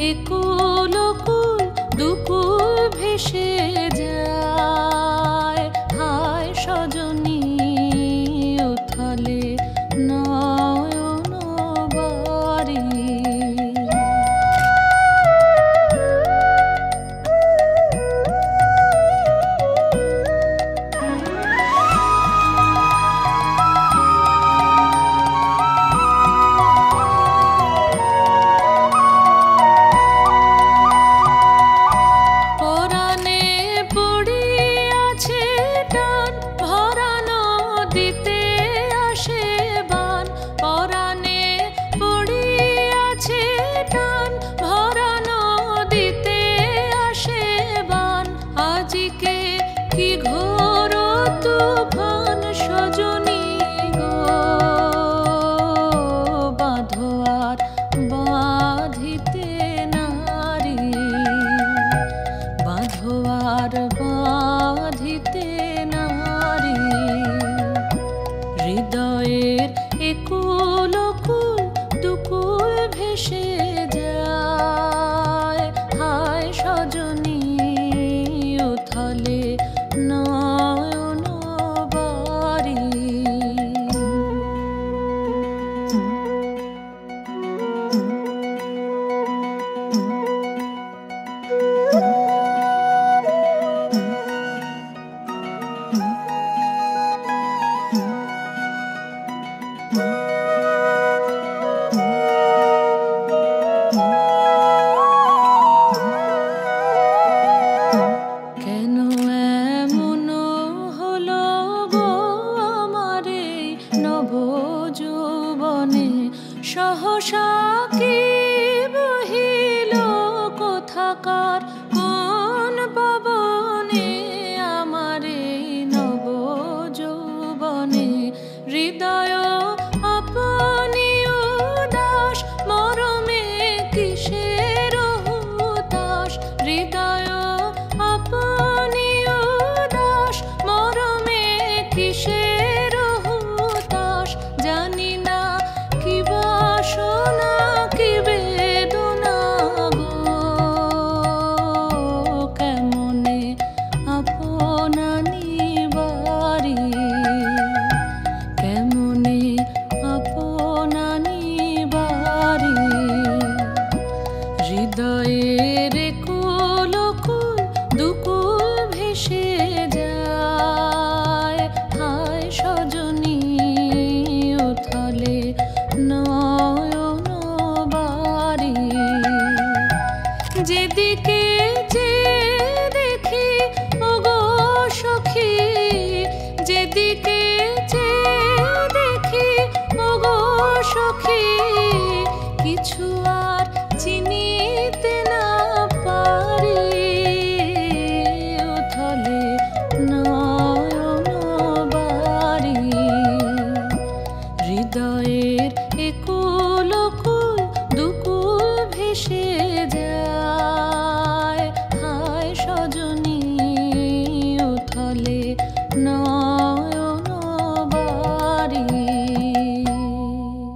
একুল কুল দুকুল ভেসে যায়। হায় সজনী উথলে নয়ন বাড়ি। কি ঘোর তুফান সজনী গো, বাঁধো আর বাঁধিতে নারী, বাঁধো আর বাঁধিতে নারী। হৃদয়ের একুল কুল দুকুল ভেসে যায়। হায় সজনী উথলে নয়ন বাড়ি। কেন এমন হলো গো আমার এই নবযৌবনে, সহসা কি বহিল কোথাকার কোন পবনে আমার এই নবযৌবনে। হৃদয় আপনি উদাস মরমে কিসের হুতাশ, হৃদয় আপনি উদাস মরমে কিসের হুতাশ। জানি না কি বাসনা কি বেদনা গো, কেমনে আপনা নিবারি, কেমনে আপনা নিবারি। হৃদয়ের কুল কুল দুকুল ভেসে যায়। হায় সজনী উথলে নয়ন বাড়ি। যেদিকে যে দেখি ওগো সখী, যেদিকে যে দেখি ওগো সখী, কিছু আর চিনিতে না পারি। উথলে নয়ন বাড়ি। হৃদয়ের একুল কুল দুকুল ভেসে